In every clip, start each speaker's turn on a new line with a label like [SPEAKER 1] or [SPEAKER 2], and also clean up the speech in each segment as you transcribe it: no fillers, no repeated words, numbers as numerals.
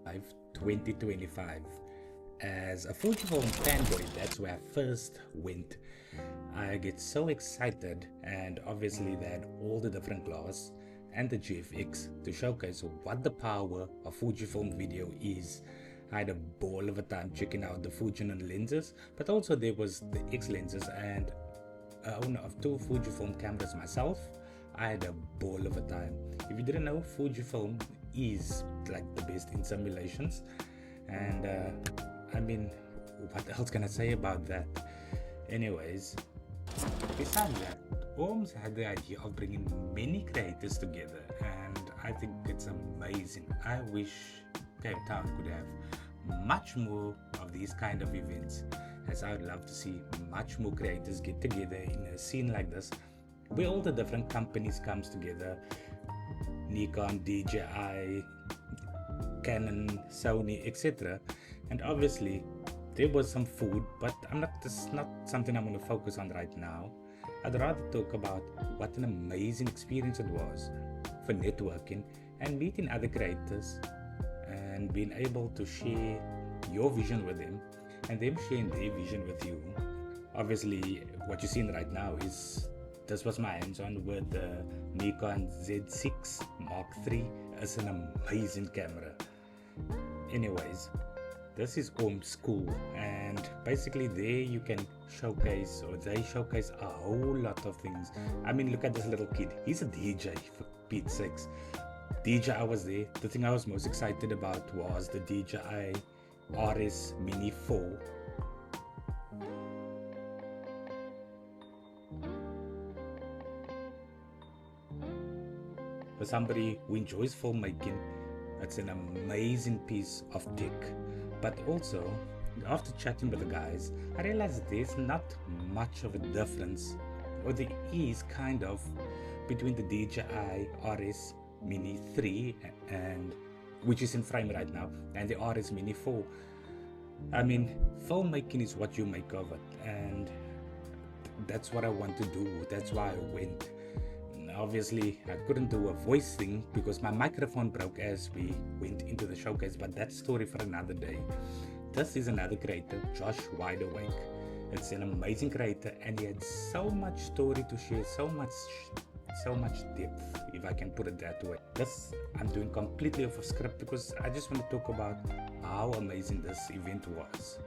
[SPEAKER 1] 2025. As a Fujifilm fanboy, that's where I first went. I get so excited, and obviously they had all the different glass and the GFX to showcase what the power of Fujifilm video is. I had a ball of a time checking out the Fujinon lenses, but also there was the X lenses, and owner of two Fujifilm cameras myself, I had a ball of a time. If you didn't know, Fujifilm is like the best in simulations, and I mean, what else can I say about that? Anyways, besides that, Orms had the idea of bringing many creators together, and I think it's amazing. I wish Cape Town could have much more of these kind of events, as I would love to see much more creators get together in a scene like this, where all the different companies comes together. Nikon, DJI, Canon, Sony, etc. And obviously there was some food, but this is not something I'm going to focus on right now. I'd rather talk about what an amazing experience it was for networking and meeting other creators and being able to share your vision with them and them sharing their vision with you. Obviously what you're seeing right now is this was my hands-on with the Nikon Z6 Mark III. It's an amazing camera. Anyways, this is Orms School, and basically there you can showcase, or they showcase, a whole lot of things. I mean, look at this little kid. He's a DJ, for Pete's sakes. DJI was there. The thing I was most excited about was the DJI RS Mini 4. For somebody who enjoys filmmaking, it's an amazing piece of tech. But also, after chatting with the guys, I realized there's not much of a difference, or there is kind of, between the DJI RS Mini 3, and which is in frame right now, and the RS Mini 4. I mean, filmmaking is what you make of it, and that's what I want to do. That's why I went. Obviously I couldn't do a voice thing because my microphone broke as we went into the showcase, but that's story for another day. This is another creator, Josh Wide Awake. It's an amazing creator, and he had so much story to share, so much depth, if I can put it that way. This I'm doing completely off of script because I just want to talk about how amazing this event was.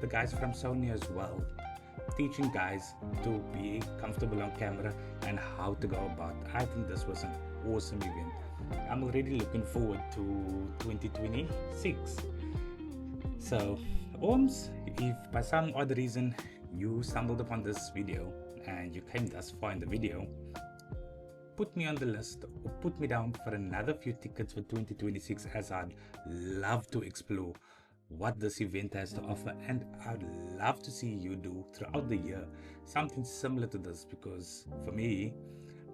[SPEAKER 1] The guys from Sony as well, teaching guys to be comfortable on camera and how to go about. I think this was an awesome event. I'm already looking forward to 2026. So Orms, if by some odd reason you stumbled upon this video and you came thus far in the video, put me on the list or put me down for another few tickets for 2026, as I'd love to explore what this event has to offer, and I'd love to see you do throughout the year something similar to this, because for me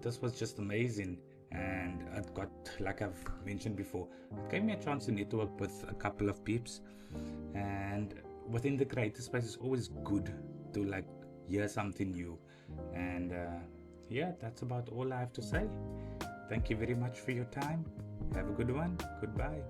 [SPEAKER 1] this was just amazing. And it got, like I've mentioned before, it gave me a chance to network with a couple of peeps, and within the creator space it's always good to like hear something new. And yeah, that's about all I have to say. Thank you very much for your time. Have a good one. Goodbye.